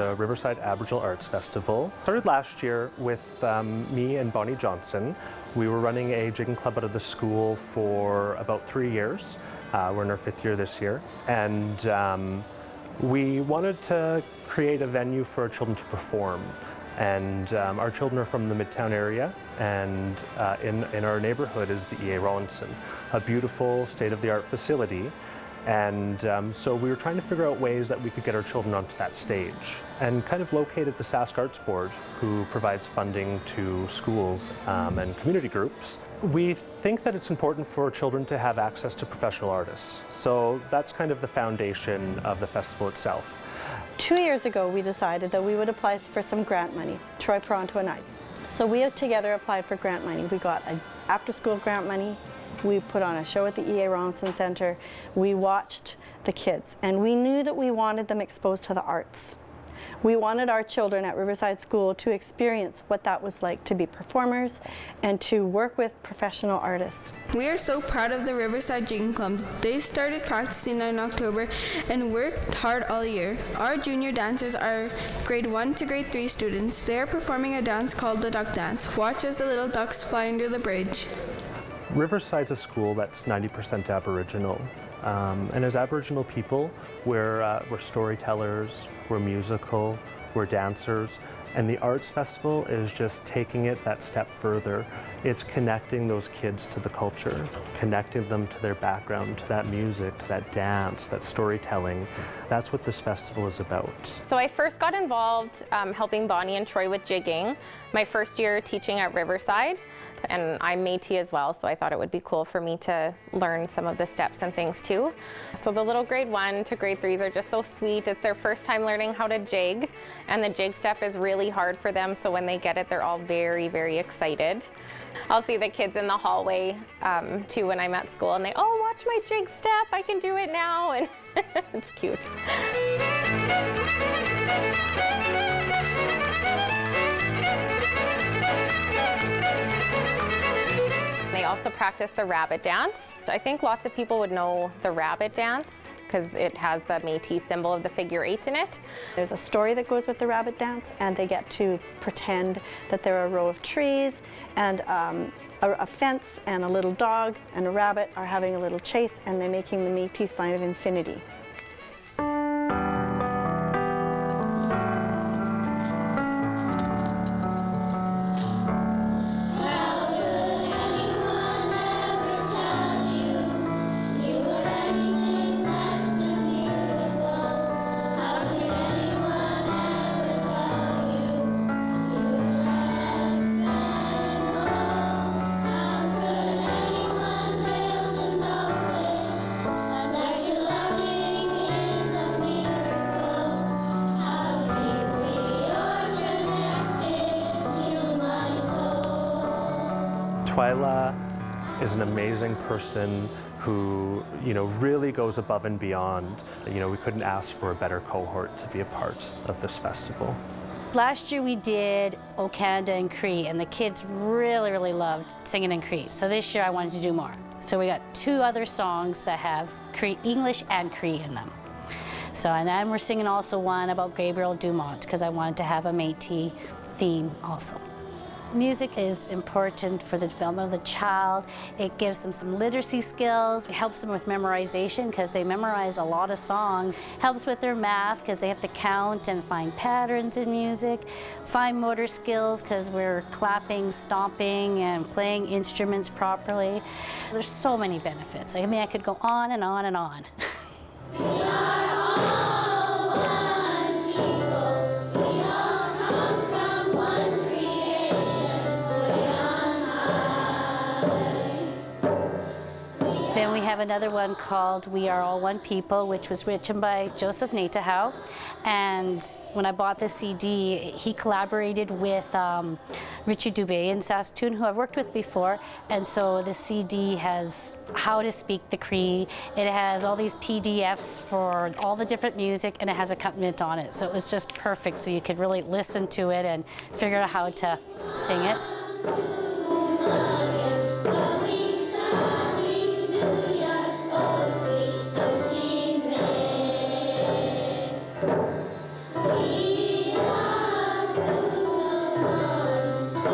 the Riverside Aboriginal Arts Festival. Started last year with me and Bonnie Jenson. We were running a jigging club out of the school for about 3 years. We're in our 5th year this year. And we wanted to create a venue for our children to perform. And our children are from the Midtown area, and in our neighborhood is the E.A. Rawlinson, a beautiful state-of-the-art facility. And so we were trying to figure out ways that we could get our children onto that stage, and kind of located the Sask Arts Board, who provides funding to schools and community groups. We think that it's important for children to have access to professional artists. So that's kind of the foundation of the festival itself. 2 years ago, we decided that we would apply for some grant money, Troy, Toronto and I. So we together applied for grant money. We got after-school grant money. We put on a show at the E.A. Rawlinson Centre. We watched the kids, and we knew that we wanted them exposed to the arts. We wanted our children at Riverside School to experience what that was like to be performers and to work with professional artists. We are so proud of the Riverside Jigging Club. They started practicing in October and worked hard all year. Our junior dancers are grade 1 to grade 3 students. They are performing a dance called the duck dance. Watch as the little ducks fly under the bridge. Riverside's a school that's 90% Aboriginal. And as Aboriginal people, we're storytellers, we're musical, we're dancers, and the Arts Festival is just taking it that step further. It's connecting those kids to the culture, connecting them to their background, to that music, to that dance, that storytelling. That's what this festival is about. So I first got involved helping Bonnie and Troy with jigging my first year teaching at Riverside. And I'm Métis as well, so I thought it would be cool for me to learn some of the steps and things too. So the little grade 1 to grade 3s are just so sweet. It's their first time learning how to jig, and the jig step is really hard for them, so when they get it, they're all very, very excited. I'll see the kids in the hallway too when I'm at school, and they, oh, watch my jig step, I can do it now, and it's cute. They also practice the rabbit dance. I think lots of people would know the rabbit dance because it has the Métis symbol of the figure 8 in it. There's a story that goes with the rabbit dance, and they get to pretend that there are a row of trees and a fence, and a little dog and a rabbit are having a little chase, and they're making the Métis sign of infinity. Twyla is an amazing person who, really goes above and beyond. We couldn't ask for a better cohort to be a part of this festival. Last year we did O Canada and Cree, and the kids really, really loved singing in Cree. So this year I wanted to do more. So we got 2 other songs that have Cree, English and Cree in them. So, and then we're singing also one about Gabriel Dumont, because I wanted to have a Métis theme also. Music is important for the development of the child. It gives them some literacy skills. It helps them with memorization because they memorize a lot of songs. Helps with their math because they have to count and find patterns in music. Fine motor skills because we're clapping, stomping, and playing instruments properly. There's so many benefits. I mean, I could go on and on and on. We are all one people. We all come from one creation. Then we have another one called We Are All One People, which was written by Joseph Natahau. And when I bought the CD, he collaborated with Richard Dubé in Saskatoon, who I've worked with before. And so the CD has how to speak the Cree. It has all these PDFs for all the different music, and it has accompaniment on it. So it was just perfect. So you could really listen to it and figure out how to sing it. We Good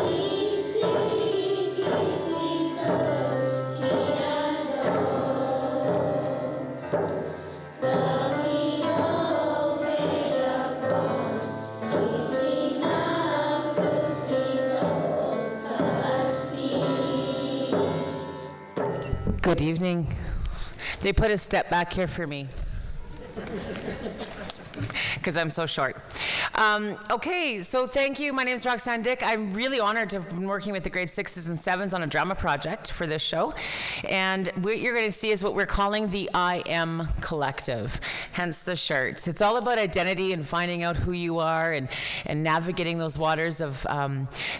evening. They put a step back here for me because I'm so short. Okay, so thank you. My name is Roxanne Dick. I'm really honored to have been working with the grade 6s and 7s on a drama project for this show. And what you're going to see is what we're calling the I Am Collective, hence the shirts. It's all about identity and finding out who you are and navigating those waters of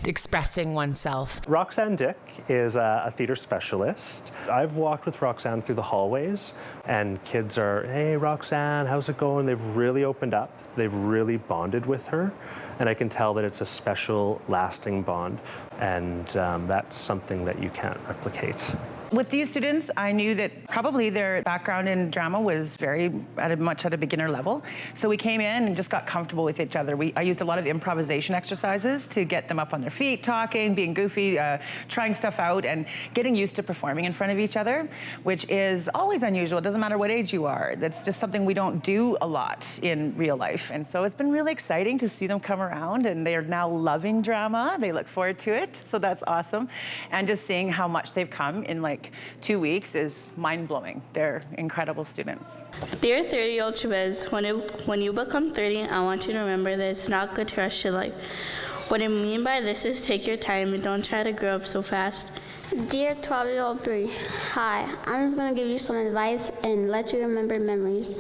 expressing oneself. Roxanne Dick is a theater specialist. I've walked with Roxanne through the hallways, and kids are, hey, Roxanne, how's it going? They've really opened up. They've really bonded with her, and I can tell that it's a special, lasting bond, and that's something that you can't replicate. With these students, I knew that probably their background in drama was much at a beginner level. So we came in and just got comfortable with each other. I used a lot of improvisation exercises to get them up on their feet, talking, being goofy, trying stuff out, and getting used to performing in front of each other, which is always unusual. It doesn't matter what age you are. That's just something we don't do a lot in real life. And so it's been really exciting to see them come around, and they are now loving drama. They look forward to it, so that's awesome. And just seeing how much they've come in like 2 weeks is mind-blowing. They're incredible students. Dear 30-year-old Chavez, when you become 30, I want you to remember that it's not good to rush your life. What I mean by this is take your time and don't try to grow up so fast. Dear 12-year-old Bree, hi, I'm just going to give you some advice and let you remember memories.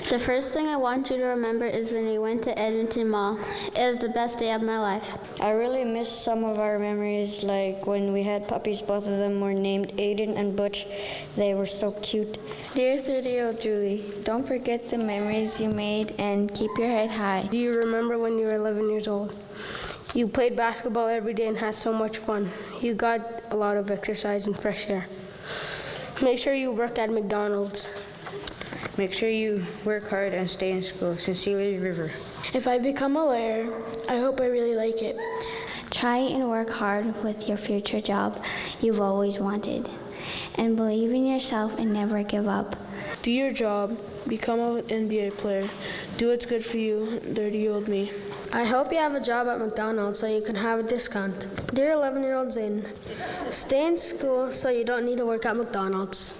The first thing I want you to remember is when we went to Edmonton Mall. It was the best day of my life. I really miss some of our memories, like when we had puppies. Both of them were named Aiden and Butch. They were so cute. Dear 30-year-old Julie, don't forget the memories you made and keep your head high. Do you remember when you were 11 years old? You played basketball every day and had so much fun. You got a lot of exercise and fresh air. Make sure you work at McDonald's. Make sure you work hard and stay in school. Sincerely, River. If I become a lawyer, I hope I really like it. Try and work hard with your future job you've always wanted. And believe in yourself and never give up. Do your job. Become an NBA player. Do what's good for you, 30-year-old me. I hope you have a job at McDonald's so you can have a discount. Dear 11-year-old Zane, stay in school so you don't need to work at McDonald's.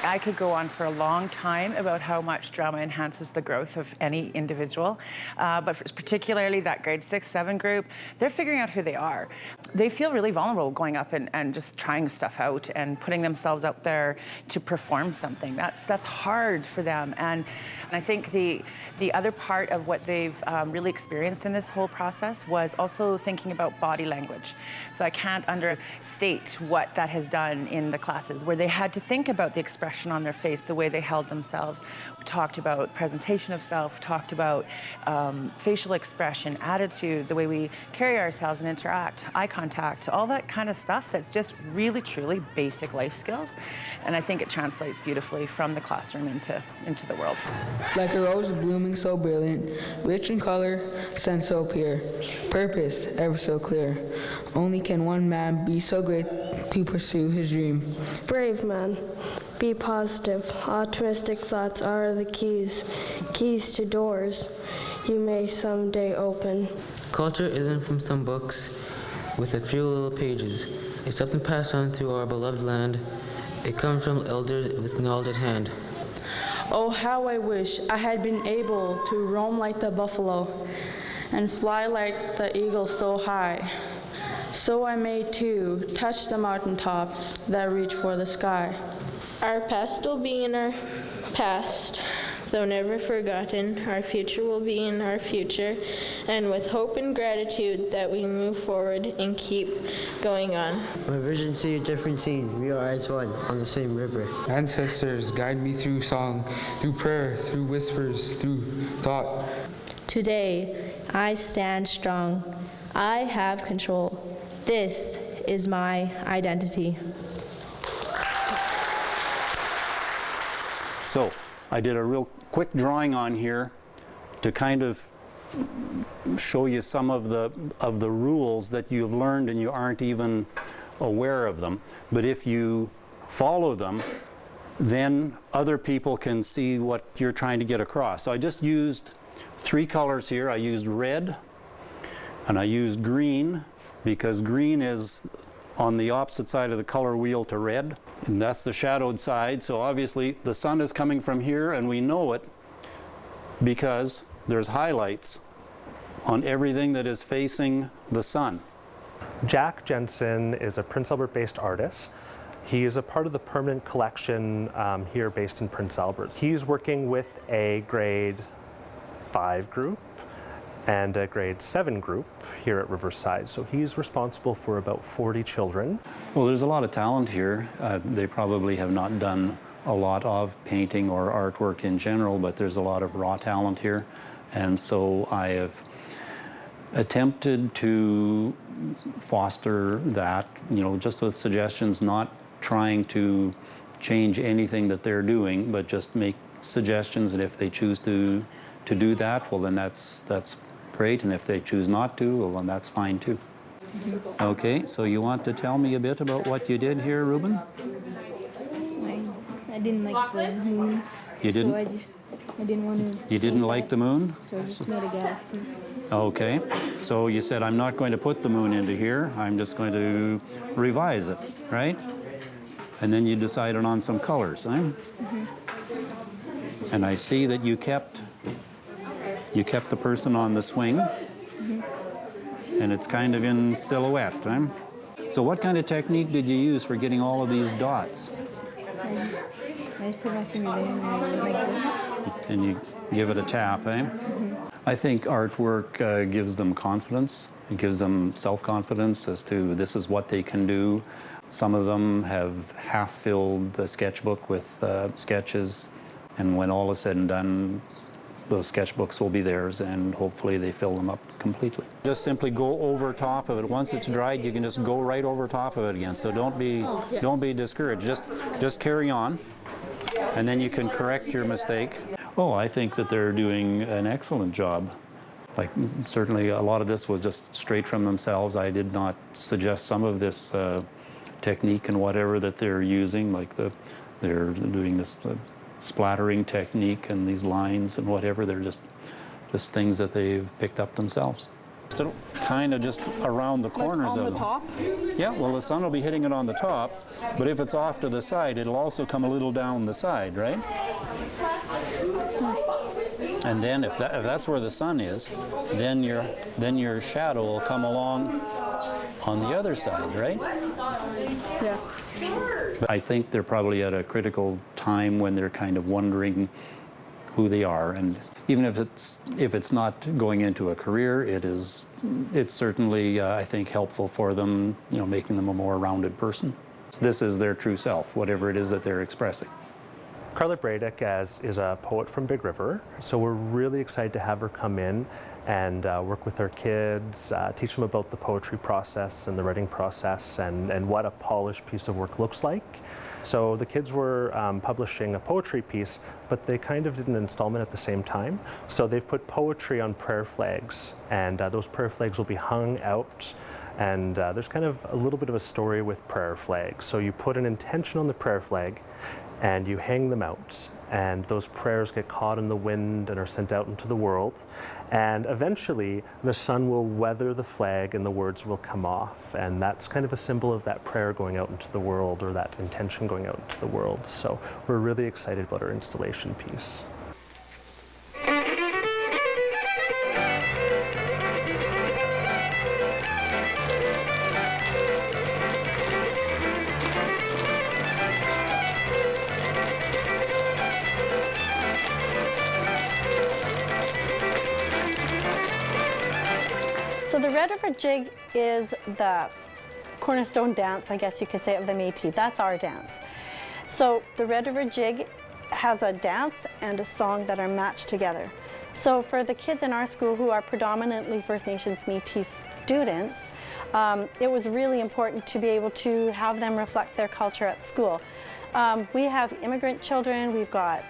I could go on for a long time about how much drama enhances the growth of any individual, but particularly that grade 6, 7 group, they're figuring out who they are. They feel really vulnerable going up and just trying stuff out and putting themselves out there to perform something. That's hard for them. And I think the other part of what they've really experienced in this whole process was also thinking about body language. So I can't understate what that has done in the classes, where they had to think about the expression on their face, the way they held themselves. We talked about presentation of self, talked about facial expression, attitude, the way we carry ourselves and interact, eye contact, all that kind of stuff that's just really, truly basic life skills. And I think it translates beautifully from the classroom into the world. Like a rose blooming so brilliant, rich in color, scent so pure, purpose ever so clear. Only can one man be so great to pursue his dream. Brave man. Be positive. Optimistic thoughts are the keys to doors you may someday open. Culture isn't from some books with a few little pages. It's something passed on through our beloved land. It comes from elders with knowledge at hand. Oh, how I wish I had been able to roam like the buffalo and fly like the eagle so high, so I may too touch the mountaintops that reach for the sky. Our past will be in our past, though never forgotten. Our future will be in our future, and with hope and gratitude that we move forward and keep going on. My vision see a different scene. We are as one on the same river. Ancestors guide me through song, through prayer, through whispers, through thought. Today, I stand strong. I have control. This is my identity. So I did a real quick drawing on here to kind of show you some of the rules that you've learned and you aren't even aware of them. But if you follow them, then other people can see what you're trying to get across. So I just used 3 colors here. I used red and I used green, because green is on the opposite side of the color wheel to red, and that's the shadowed side. So obviously the sun is coming from here, and we know it because there's highlights on everything that is facing the sun. Jack Jenson is a Prince Albert-based artist. He is a part of the permanent collection here based in Prince Albert. He's working with a grade 5 group and a grade 7 group here at Riverside. So he's responsible for about 40 children. Well, there's a lot of talent here. They probably have not done a lot of painting or artwork in general, but there's a lot of raw talent here. And so I have attempted to foster that, you know, just with suggestions, not trying to change anything that they're doing, but just make suggestions, and if they choose to do that, well, then that's great, and if they choose not to, well, then that's fine too. Okay, so you want to tell me a bit about what you did here, Ruben? I didn't like the moon. You didn't? So I didn't want to. You didn't like the moon? So I just made a galaxy. Okay, so you said, I'm not going to put the moon into here, I'm just going to revise it, right? And then you decided on some colors, eh? And I see that you kept the person on the swing, and it's kind of in silhouette, eh? So what kind of technique did you use for getting all of these dots? I just put my finger there and I went like this. And you give it a tap, eh? I think artwork gives them confidence. It gives them self-confidence as to this is what they can do. Some of them have half-filled the sketchbook with sketches, and when all is said and done, those sketchbooks will be theirs, and hopefully they fill them up completely. Just simply go over top of it. Once it's dried, you can just go right over top of it again. So don't be discouraged. Just carry on, and then you can correct your mistake. Oh, I think that they're doing an excellent job. Like, certainly a lot of this was just straight from themselves. I did not suggest some of this technique and whatever that they're using, like they're doing this splattering technique and these lines and whatever. They're just things that they've picked up themselves. Kind of just around the corners of them. Top? Yeah, well, the sun will be hitting it on the top, but if it's off to the side, it'll also come a little down the side, right? And then if that's where the sun is, then your shadow will come along on the other side, right? Yeah. But I think they're probably at a critical time when they're kind of wondering who they are, and even if it's not going into a career, it's certainly I think helpful for them, you know, making them a more rounded person. This is their true self, whatever it is that they're expressing. Carla Bradick is a poet from Big River, so we're really excited to have her come in and work with our kids, teach them about the poetry process and the writing process and what a polished piece of work looks like. So the kids were publishing a poetry piece, but they kind of did an installment at the same time. So they've put poetry on prayer flags, and those prayer flags will be hung out. And there's kind of a little bit of a story with prayer flags. So you put an intention on the prayer flag, and you hang them out, and those prayers get caught in the wind and are sent out into the world, and eventually the sun will weather the flag and the words will come off, and that's kind of a symbol of that prayer going out into the world, or that intention going out into the world. So we're really excited about our installation piece. So the Red River Jig is the cornerstone dance, I guess you could say, of the Métis. That's our dance. So the Red River Jig has a dance and a song that are matched together. So for the kids in our school who are predominantly First Nations Métis students, it was really important to be able to have them reflect their culture at school. We have immigrant children, we've got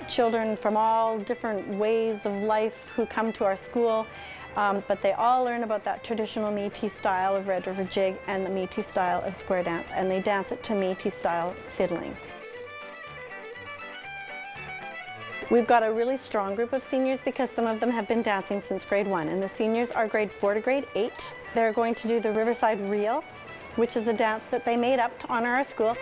children from all different ways of life who come to our school, but they all learn about that traditional Métis style of Red River Jig and the Métis style of square dance, and they dance it to Métis style fiddling. We've got a really strong group of seniors because some of them have been dancing since grade 1, and the seniors are grade 4 to grade 8. They're going to do the Riverside Reel, which is a dance that they made up to honor our school.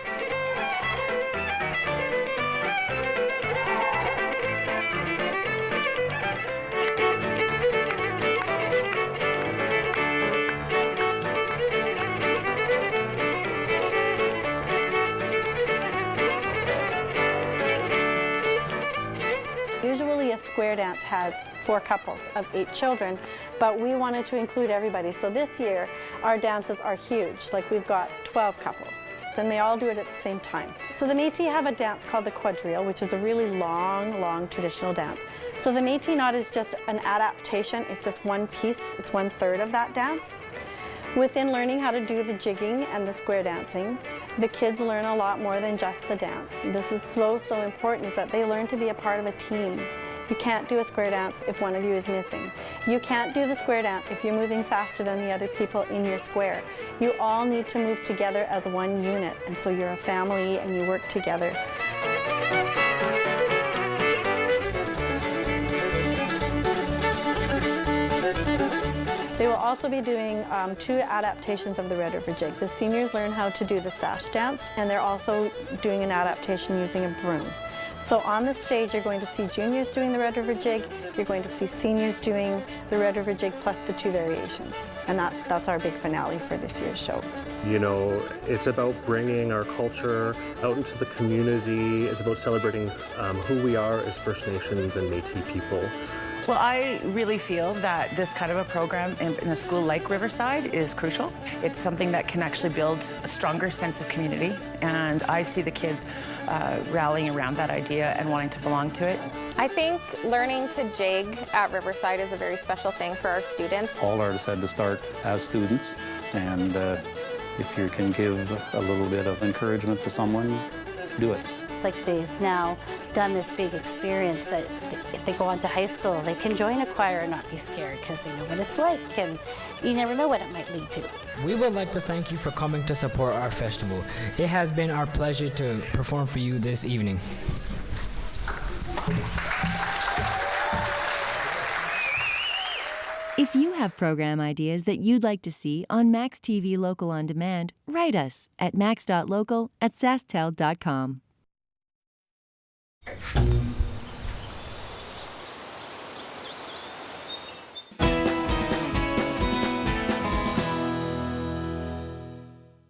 Usually a square dance has 4 couples of 8 children, but we wanted to include everybody. So this year, our dances are huge. Like we've got 12 couples. Then they all do it at the same time. So the Métis have a dance called the quadrille, which is a really long traditional dance. So the Métis knot is just an adaptation. It's just one piece. It's 1/3 of that dance. Within learning how to do the jigging and the square dancing, the kids learn a lot more than just the dance. This is so important, is that they learn to be a part of a team. You can't do a square dance if one of you is missing. You can't do the square dance if you're moving faster than the other people in your square. You all need to move together as one unit, and so you're a family and you work together. They will also be doing 2 adaptations of the Red River Jig. The seniors learn how to do the sash dance, and they're also doing an adaptation using a broom. So on the stage, you're going to see juniors doing the Red River Jig, you're going to see seniors doing the Red River Jig plus the 2 variations. And that's our big finale for this year's show. You know, it's about bringing our culture out into the community. It's about celebrating who we are as First Nations and Métis people. Well, I really feel that this kind of a program in a school like Riverside is crucial. It's something that can actually build a stronger sense of community, and I see the kids rallying around that idea and wanting to belong to it. I think learning to jig at Riverside is a very special thing for our students. All artists had to start as students, and if you can give a little bit of encouragement to someone, do it. It's like they've now done this big experience that if they go on to high school, they can join a choir and not be scared because they know what it's like, and you never know what it might lead to. We would like to thank you for coming to support our festival. It has been our pleasure to perform for you this evening. If you have program ideas that you'd like to see on maxTV Local On Demand, write us at max.local@sastel.com.